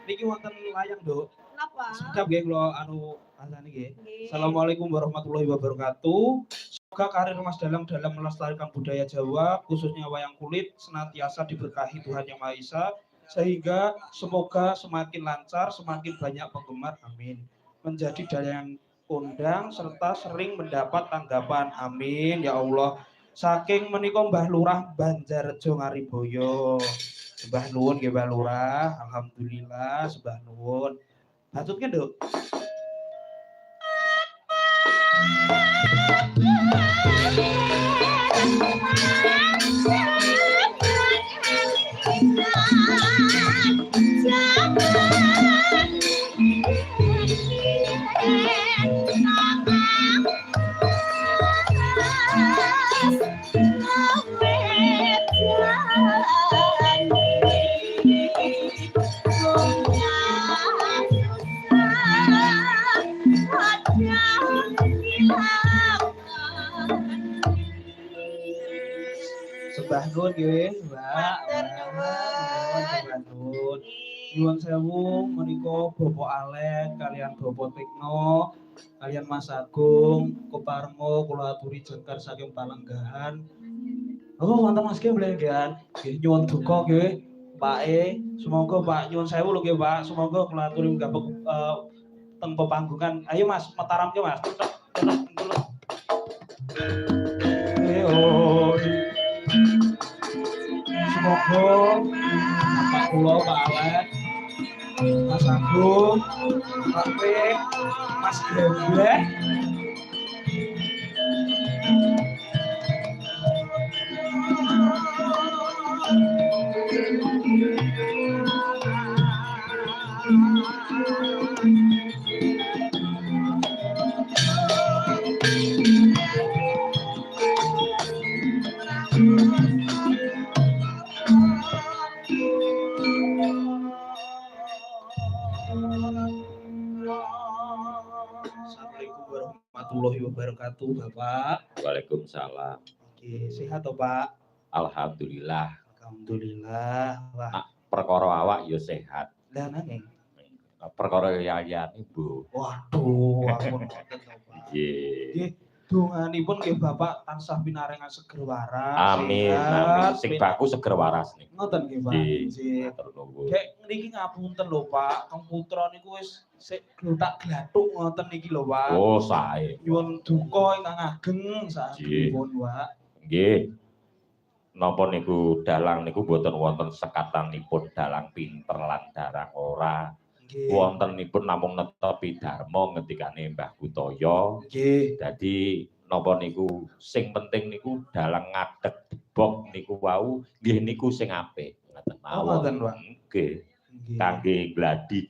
Niki wonten layang, Nduk. Napa? Sedap nggih kula asane nggih. Assalamualaikum warahmatullahi wabarakatuh. Semoga karir Mas dalam melestarikan budaya Jawa, khususnya wayang kulit, senantiasa diberkahi Tuhan Yang Maha Esa, sehingga semoga semakin lancar, semakin banyak penggemar, amin. Menjadi daya kondang serta sering mendapat tanggapan, amin ya Allah. Saking menika Mbah Lurah Banjarjo Ngariboyo. Mbah nuwun nggih Mbah Lurah, alhamdulillah sembah nuwun. Batutke, Nduk. Sembah nuwun nggih, Mbak. Sembah nuwun. Nyuwun sewu menika Bapak Alek kalian Bapak Tikno kalian Mas Agung Kuparmo kula aturi jengkar saking Palenggahan. Oh, wonten Mas nggih mlenggan. Nggih nyuwun duka nggih Pak semoga Pak nyuwun sewu lho nggih Pak, semoga kula aturi nggambek teng pepanggungan. Ayo Mas, Mataram ki Mas. Semoga Pak kula Pak Alek Mas Agung, Pak P, Mas Grembleh, Assalamualaikum warahmatullahi wabarakatuh, Bapak. Waalaikumsalam. Oke, sehat toh, Pak? Alhamdulillah. Alhamdulillah. Wah, nah, perkara awak ya sehat. Lah nanging perkara yayan Ibu. Waduh, ampun ngoten to, Pak. Nggih. Donganipun nggih Bapak tansah pinarengan seger waras. Amin, amin. Sing baku seger waras niku. Ngoten nggih, Pak. Nggih. Matur nuwun. Kek niki ngapunten lho, Pak. Teng putra niku wis sik glotak glathuk ngoten niki lho, Pak. Oh, sae. Nyuwun duka ingkang ageng sampun, Pak. Nggih. Napa niku dalang niku boten wonten sekatanipun dalang pinter lan darang ora. Wontenipun namung netepi dharma ngendikane Mbah Kutaya. Nggih. Dadi napa niku sing penting niku dalang ngadeg debok niku wau nggih niku sing apik. Ngoten mawon. Ngoten, Pak. Nggih. Kangge gladi